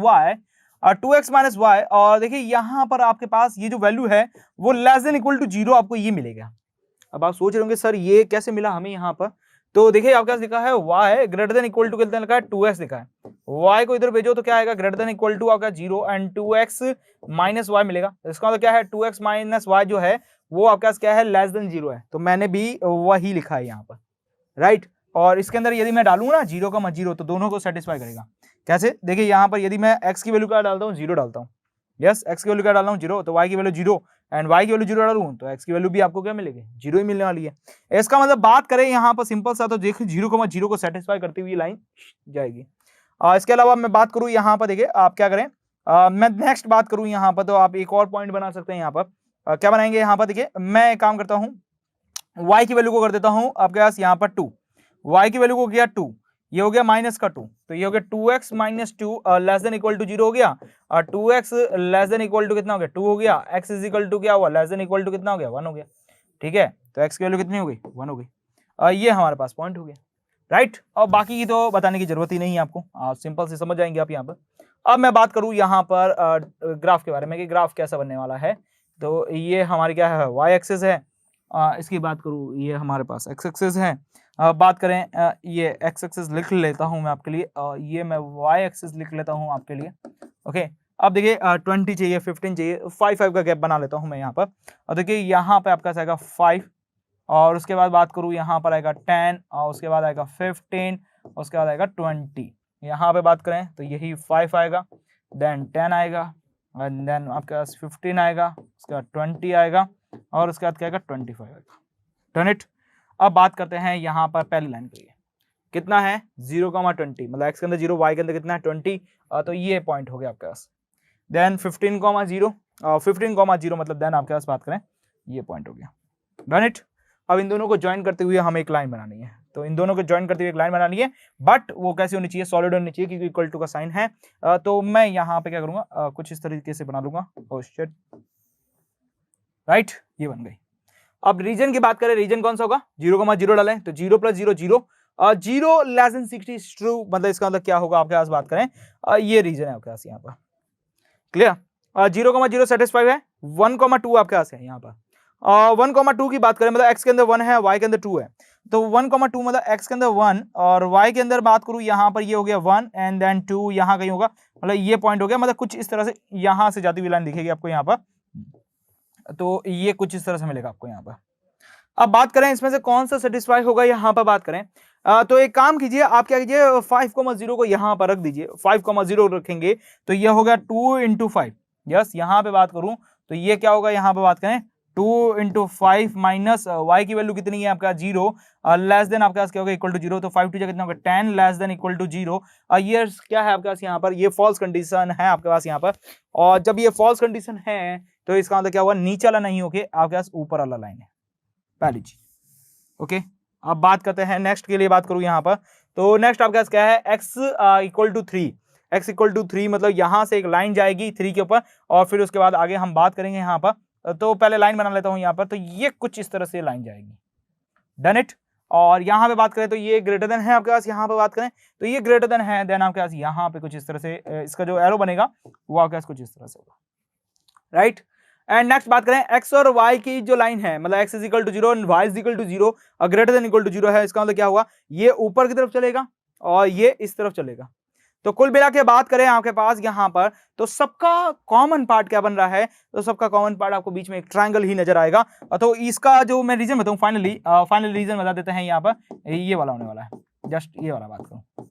y, और देखिए यहाँ पर आपके पास ये जो वैल्यू है वो लेस देन इक्वल टू 0 आपको ये मिलेगा। अब आप सोच रहे होंगे सर ये कैसे मिला हमें यहाँ पर, तो देखिए आपके पास लिखा है y greater than equal to कितना लिखा है, 2x लिखा है, y को इधर भेजो तो क्या आएगा, ग्रेटर देन इक्वल टू आपका 0 एंड 2x - y मिलेगा। इसका मतलब क्या है, 2x - y जो है वो आपके पास क्या है, लेस देन 0 है, तो मैंने भी वही लिखा है यहाँ पर, राइट। और इसके अंदर यदि मैं डालूंगा ना 0,0 तो दोनों को सेटिस्फाई करेगा। कैसे, देखिए यहाँ पर यदि मैं x की वैल्यू क्या डालता हूँ, 0 डालता हूँ, यस, x की वैल्यू क्या डालता हूँ, 0, तो y की वैल्यू 0 एंड y की वैल्यू 0 डालूं तो x की वैल्यू भी आपको क्या मिलेगी, 0 ही मिलने वाली है। इसका मतलब बात करें यहाँ पर सिंपल सा, तो देखिए 0,0 को सेटिस्फाई करती हुई लाइन जाएगी। इसके अलावा मैं बात करूँ यहाँ पर देखिए आप क्या करें, मैं नेक्स्ट बात करूं यहाँ पर, तो आप एक और पॉइंट बना सकते हैं यहाँ पर। क्या बनाएंगे यहाँ पर, देखिए मैं एक काम करता हूँ, y की वैल्यू को कर देता हूँ आपके पास यहाँ पर 2, y की वैल्यू को किया 2, ये हो गया माइनस का 2, तो ये हो गया 2x minus 2 less than equal to 0 हो गया, और 2x less than equal to कितना हो गया, 2 हो गया, x इज इक्वल टू क्या हुआ, लेस देन इक्वल टू कितना हो गया, 1 हो गया। ठीक है, तो x की वैल्यू कितनी हो गई, 1 हो गई। ये हमारे पास पॉइंट हो गया, राइट। और बाकी की तो बताने की जरूरत ही नहीं है आपको, सिंपल से समझ जाएंगे आप यहाँ पर। अब मैं बात करूँ यहाँ पर ग्राफ के बारे में कि ग्राफ कैसा बनने वाला है। तो ये हमारी क्या है, y एक्सिस है, इसकी बात करूँ ये हमारे पास x एक्सिस है। बात करें ये x एक्सिस लिख लेता हूँ मैं आपके लिए, ये मैं y एक्सिस लिख लेता हूँ आपके लिए। ओके, अब देखिए 20 चाहिए, 15 चाहिए, 5 का गैप बना लेता हूँ मैं यहाँ पर। और देखिए यहाँ पे आपका आएगा 5, और उसके बाद बात करूँ यहाँ पर आएगा 10, और उसके बाद आएगा 15, उसके बाद आएगा 20। यहाँ पे बात करें तो यही 5 आएगा, देन 10 आएगा, एंड देन आपके पास 15 आएगा, उसके बाद 20 आएगा, और उसके बाद क्या आएगा 25 आएगा। Done it. अब बात करते हैं यहाँ पर पहली लाइन के लिए, कितना है 0,20, मतलब x के अंदर 0, y के अंदर कितना है 20, तो ये पॉइंट हो गया आपके पास। देन 15,0, 15,0 मतलब देन आपके पास बात करें ये पॉइंट हो गया। Done it. अब इन दोनों को ज्वाइन करते हुए हमें एक लाइन बनानी है, तो इन दोनों को ज्वाइन करते हुए एक लाइन बनानी है, बट वो कैसे होनी चाहिए, सॉलिड होनी चाहिए, क्योंकि इक्वल टू का साइन है। तो मैं यहाँ पे क्या करूंगा, कुछ इस तरीके से बना लूंगा। ओह शिट, राइट, ये बन गई। अब रीजन की बात करें, रीजन कौन सा होगा, 0,0 डालें तो 0 + 0 0, 0 लेस देन 60 इज ट्रू, मतलब इसका मतलब क्या होगा आपके पास, बात करें ये रीजन है आपके पास यहाँ पर। क्लियर, 0,0 सेटिस्फाई है, 1,2 आपके पास है यहाँ पर। 1,2 की बात करें, मतलब x के अंदर 1 है, y के अंदर 2 है, तो 1,2 मतलब x के अंदर 1 और y के अंदर बात करूं यहाँ पर ये हो गया 1 एंड देन 2 यहाँ कहीं होगा, मतलब ये पॉइंट हो गया, मतलब कुछ इस तरह से यहाँ से जाती हुई लाइन दिखेगी आपको यहाँ पर, तो ये कुछ इस तरह से मिलेगा आपको यहाँ पर। अब बात करें इसमें से कौन सा सेटिस्फाई होगा, यहाँ पर बात करें तो एक काम कीजिए, आप क्या कीजिए 5,0 को यहाँ पर रख दीजिए, 5,0 रखेंगे तो ये हो गया 2 × 5। यस, यहाँ पे बात करूं तो ये क्या होगा, यहाँ पे बात करें 2 × 5 माइनस y की वैल्यू कितनी है आपका 0, लेस देन आपके पास क्या होगा, इक्वल टू 0, तो 5 2 कितना होगा 10, लेस देन इक्वल टू 0। ये क्या है आपके पास यहाँ पर, ये फॉल्स कंडीशन है आपके पास यहाँ पर, और जब ये फॉल्स कंडीशन है तो इसका मतलब क्या हुआ, नीचे वाला नहीं होके आपके पास ऊपर वाला लाइन है, पहली चीज। ओके, अब बात करते हैं नेक्स्ट के लिए, बात करूं यहाँ पर, तो नेक्स्ट आपके पास क्या है, x = 3, x = 3 मतलब यहां से एक लाइन जाएगी 3 के ऊपर, और फिर उसके बाद आगे हम बात करेंगे यहाँ पर। तो पहले लाइन बना लेता हूं यहाँ पर, तो ये कुछ इस तरह से लाइन जाएगी। Done it. और यहाँ पे बात करें तो ये ग्रेटर देन है आपके पास, यहाँ पे बात करें तो ये ग्रेटर देन है, देन आपके पास यहाँ पे कुछ इस तरह से इसका जो एरो बनेगा वो आपके पास कुछ इस तरह से होगा, राइट। एंड नेक्स्ट बात करें x और y की जो लाइन है, मतलब x = 0 और y = 0 और ग्रेटर देन इक्वल टू 0 है, इसका मतलब क्या हुआ, ये ऊपर की तरफ चलेगा और ये इस तरफ चलेगा। तो कुल मिला के बात करें आपके पास यहाँ पर, तो सबका कॉमन पार्ट क्या बन रहा है, तो सबका कॉमन पार्ट आपको बीच में एक ट्रायंगल ही नजर आएगा। तो इसका जो मैं रीजन बताऊं, फाइनली रीजन बता देते हैं यहाँ पर, ये वाला होने वाला है, जस्ट ये वाला बात करूं।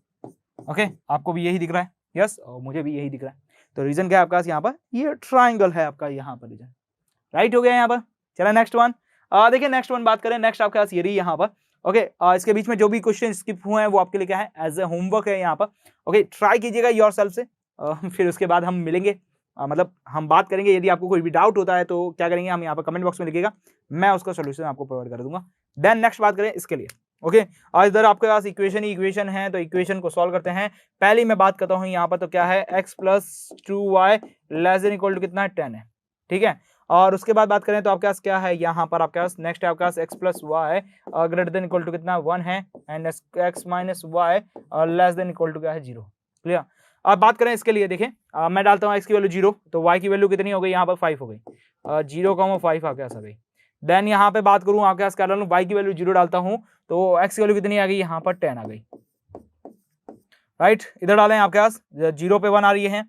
ओके, आपको भी यही दिख रहा है, यस, और मुझे भी यही दिख रहा है। तो रीजन क्या है आपका यहाँ पर, ये ट्राइंगल है आपका यहाँ पर रीजन, राइट हो गया यहाँ पर। चला नेक्स्ट वन, देखिए नेक्स्ट वन बात करें, नेक्स्ट आपके पास ये रही यहाँ पर। ओके, इसके बीच में जो भी क्वेश्चन स्किप हुए हैं वो आपके लिए क्या है, एज ए होमवर्क है यहाँ पर। ओके, ट्राई कीजिएगा योर सेल्फ से, फिर उसके बाद हम मिलेंगे, मतलब हम बात करेंगे। यदि आपको कोई भी डाउट होता है तो क्या करेंगे, हम यहाँ पर कमेंट बॉक्स में लिखिएगा, मैं उसका सोल्यूशन आपको प्रोवाइड कर दूंगा। देन नेक्स्ट बात करें इसके लिए। ओके, आज इधर आपके पास इक्वेशन ही इक्वेशन है, तो इक्वेशन को सॉल्व करते हैं। पहली मैं बात करता हूँ यहाँ पर, तो क्या है x + 2y less than equal to कितना है 10 है, ठीक है। और उसके बाद बात करें तो आपके पास क्या है यहाँ पर, आपके पास नेक्स्ट है आपके पास x + y greater than equal to कितना 1 है, and x - y less than equal to क्या है 0। क्लियर। अब बात करें इसके लिए, देखें मैं डालता हूँ x की वैल्यू 0, तो y की वैल्यू कितनी हो गई यहाँ पर 5 हो गई, 0,5 आपके पास आ गई। देन यहाँ पे बात करूँ आपके पास क्या डालूं, y की वैल्यू 0 डालता हूँ, तो x की वैल्यू कितनी आ गई यहाँ पर 10 आ गई, राइट। इधर डालें आपके पास 0 पे 1 आ रही है,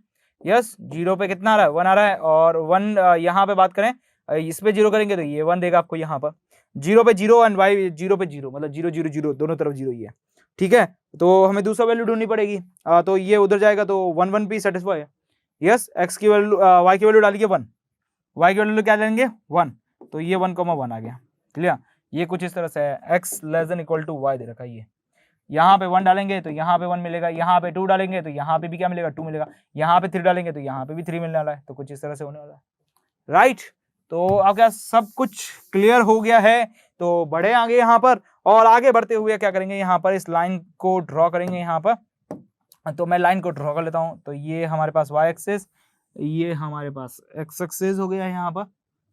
यस, 0 पे कितना आ रहा है 1 आ रहा है, और 1 यहाँ पे बात करें इस पे 0 करेंगे तो ये 1 देगा आपको यहाँ पर। 0 पे 0 एंड y 0 पे 0, मतलब 0 0 0 दोनों तरफ 0 ही है, ठीक है। तो हमें दूसरा वैल्यू ढूंढनी पड़ेगी, तो ये उधर जाएगा तो 1 1 पे सेटिस्फाई है, यस। x की वैल्यू y की वैल्यू डालिए 1, y की वैल्यू क्या लेंगे 1, तो ये 1,1 आ गया। क्लियर, ये कुछ इस तरह से है, x < y दे रखा है, यहाँ पे 1 डालेंगे तो यहाँ पे 1 मिलेगा, यहाँ पे 2 डालेंगे तो यहाँ पे भी क्या मिलेगा, 2 मिलेगा, यहाँ पे 3 डालेंगे तो यहाँ पे भी 3 मिलने वाला है। तो कुछ इस तरह से होने वाला है, राइट। तो आपका सब कुछ क्लियर हो गया है, तो बढ़े आगे यहाँ पर, और आगे बढ़ते हुए क्या करेंगे, यहाँ पर इस लाइन को ड्रॉ करेंगे यहाँ पर। तो मैं लाइन को ड्रॉ कर लेता हूँ। तो ये हमारे पास y एक्सिस, ये हमारे पास x एक्सिस हो गया यहाँ पर,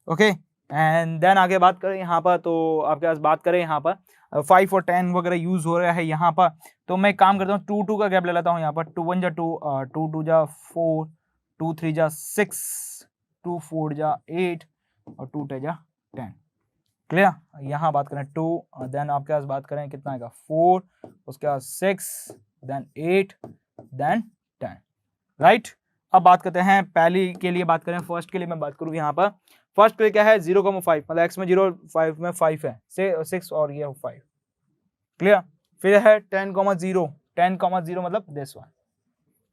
ओके। एंड देन आगे बात करें यहाँ पर, तो आपके पास बात करें यहाँ पर 5 और 10 वगैरह यूज हो रहा है यहाँ पर। तो मैं काम करता हूँ 2 2 का गैप ले लेता हूँ यहाँ पर। 2 1 जा 2, 2 2 जा 4, 2 3 जा 6, 2 4 जा 8 और 2 10 जा 10। क्लियर। यहाँ बात करें 2, देन आपके पास बात करें कितना आएगा 4, उसके बाद 6, देन 8, देन 10, राइट। अब बात करते हैं पहली के लिए, बात करें फर्स्ट के लिए मैं बात करूँ यहाँ पर। फर्स्ट के लिए क्या है 0,5, मतलब x में 0, 5 में 5 है, 6 और ये 5, क्लियर। फिर है 10,0, 10,0 मतलब दिस वन,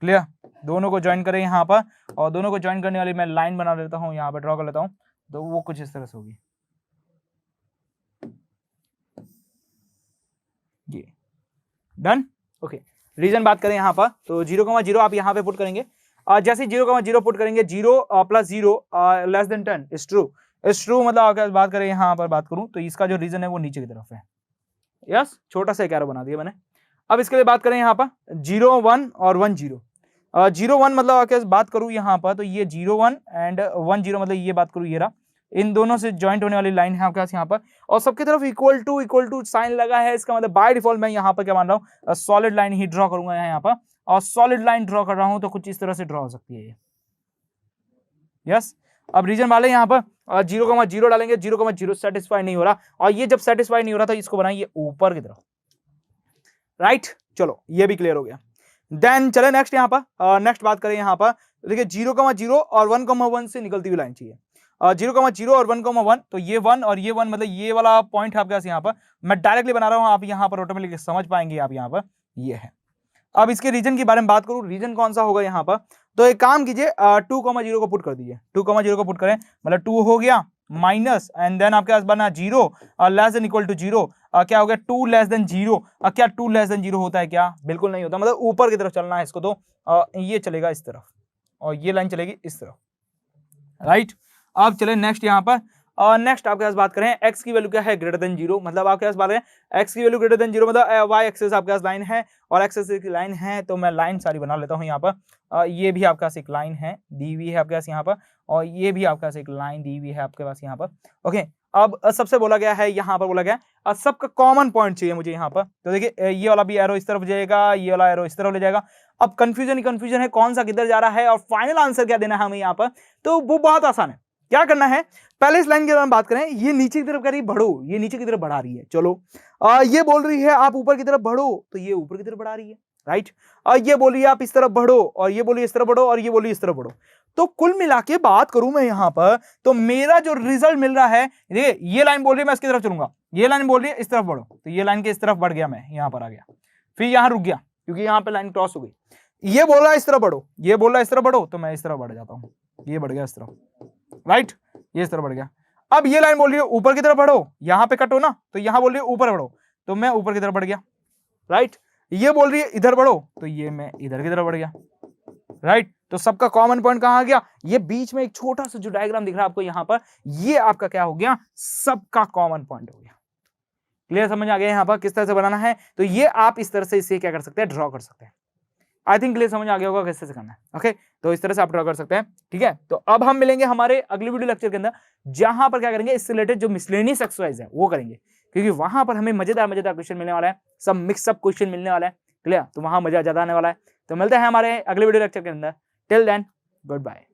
क्लियर। दोनों को ज्वाइन करें यहाँ पर, और दोनों को ज्वाइन करने वाली मैं लाइन बना लेता हूँ, यहाँ पर ड्रॉ कर लेता हूँ। तो वो कुछ इस तरह से होगी, ये डन, ओके। रीजन बात करें यहाँ पर, तो 0,0 आप यहाँ पे पुट करेंगे। जैसे 0,0 पुट करेंगे, 0 + 0 लेस देन 10 इज ट्रू, मतलब अगर बात करें यहाँ पर बात करूं तो इसका जो रीजन है वो नीचे की तरफ है। यस, छोटा सा एक एरो बना दिया मैंने। अब इसके लिए बात करें यहाँ पर 0 1 और 1 0। 0 1 मतलब अगर बात करूं यहाँ पर, तो ये 0 1 एंड 1 0 मतलब ये बात करूं, ये रहा, इन दोनों से ज्वाइंट होने वाली लाइन है आपके पास यहाँ पर, और सबकी तरफ इक्वल टू साइन लगा है। इसका मतलब बाय डिफॉल्ट मैं यहाँ पर क्या मान रहा हूँ, सॉलिड लाइन ही ड्रॉ करूंगा यहाँ पर, और सॉलिड लाइन ड्रॉ कर रहा हूं तो कुछ इस तरह से ड्रॉ हो सकती है ये। यस। अब रीजन वाले यहाँ पर 0,0 डालेंगे, 0,0 सेटिस्फाई नहीं हो रहा, और ये जब सेटिस्फाई नहीं हो रहा था इसको बनाइए ऊपर की तरफ, राइट। चलो ये भी क्लियर हो गया। देन चले नेक्स्ट यहाँ पर, नेक्स्ट बात करें यहाँ पर, देखिए 0,0 और 1,1 से निकलती हुई लाइन चाहिए। 0,0 और 1,1, तो ये 1 और ये 1 मतलब ये वाला पॉइंट है आपके पास यहाँ पर, मैं डायरेक्टली बना रहा हूँ, आप यहाँ पर ऑटोमेटिकली समझ पाएंगे आप यहाँ पर, ये है। अब इसके रीजन के बारे में बात करूं, रीजन कौन सा होगा यहाँ पर, तो एक काम कीजिए 2,0 को पुट कर दीजिए, 2,0 को पुट करें, मतलब 2 हो गया माइनस, एंड देन आपके पास बना 0 लेस देन इक्वल टू 0, क्या हो गया 2 लेस देन 0। क्या 2 लेस देन 0 होता है क्या, बिल्कुल नहीं होता, मतलब ऊपर की तरफ चलना है इसको, तो ये चलेगा इस तरफ और ये लाइन चलेगी इस तरफ, राइट। अब चले नेक्स्ट यहाँ पर, नेक्स्ट आपके पास बात करें x की वैल्यू क्या है ग्रेटर देन 0, मतलब आपके पास बात करें x की वैल्यू ग्रेटर देन 0 मतलब y एक्सिस आपके पास लाइन है और x एक्सिस की लाइन है। तो मैं लाइन सारी बना लेता हूँ यहाँ पर, ये भी आपके पास एक लाइन है दी हुई है आपके पास यहाँ पर, और ये भी आपके पास एक लाइन दी हुई है आपके पास यहाँ पर, ओके। अब सबसे बोला गया है यहाँ पर, बोला गया सबका कॉमन पॉइंट चाहिए मुझे यहाँ पर। तो देखिए ये वाला भी एरो इस तरफ जाएगा, ये वाला एरो इस तरफ ले जाएगा। अब कंफ्यूजन है कौन सा किधर जा रहा है और फाइनल आंसर क्या देना है हमें यहाँ पर, तो वो बहुत आसान है। क्या करना है, पहले इस लाइन के बारे में बात करें, ये नीचे की तरफ कह रही है बढ़ो, ये नीचे की तरफ बढ़ा रही है, चलो। ये बोल रही है आप ऊपर की तरफ बढ़ो, तो ये ऊपर की तरफ बढ़ा रही है, राइट। ये बोलिए आप इस तरफ बढ़ो, और ये बोलिए इस तरफ बढ़ो, और ये बोलिए इस तरफ बढ़ो। तो कुल मिला के बात करूं मैं यहाँ पर, तो मेरा जो रिजल्ट मिल रहा है, ये लाइन बोल रही है मैं इसकी तरफ चलूंगा, ये लाइन बोल रही है इस तरफ बढ़ो, तो ये लाइन के इस तरफ बढ़ गया, मैं यहाँ पर आ गया, फिर यहाँ रुक गया क्योंकि यहाँ पे लाइन क्रॉस हो गई। ये बोल रहा है इस तरफ बढ़ो, ये बोल रहा है इस तरफ बढ़ो, तो मैं इस तरफ बढ़ जाता हूँ, ये बढ़ गया इस तरफ, राइट, ये इस तरफ बढ़ गया। अब ये लाइन बोल रही है ऊपर की तरफ बढ़ो, यहाँ पे कट हो ना, तो यहाँ बोल रही है ऊपर बढ़ो, तो मैं ऊपर की तरफ बढ़ गया, राइट। ये बोल रही है इधर बढ़ो, तो ये मैं इधर की तरफ बढ़ गया, राइट। तो सबका कॉमन पॉइंट कहां आ गया, ये बीच में एक छोटा सा जो डायग्राम दिख रहा है आपको यहाँ पर, ये आपका क्या हो गया, सबका कॉमन पॉइंट हो गया। क्लियर, समझ आ गया यहाँ पर किस तरह से बनाना है। तो ये आप इस तरह से इसे क्या कर सकते हैं, ड्रॉ कर सकते हैं। आई थिंक क्लियर समझ आ गया होगा किस तरह से करना है, ओके। तो इस तरह से आप ड्रॉ कर सकते हैं, ठीक है। तो अब हम मिलेंगे हमारे अगले वीडियो लेक्चर के अंदर, जहां पर क्या करेंगे, इससे रिलेटेड जो मिसलेनियस एक्सरसाइज है वो करेंगे, क्योंकि वहां पर हमें मजेदार क्वेश्चन मिलने वाला है, सब मिक्सअप क्वेश्चन मिलने वाला है, क्लियर। तो वहां मजा ज्यादा आने वाला है। तो मिलते हैं हमारे अगले वीडियो लेक्चर के अंदर, टिल देन गुड बाय।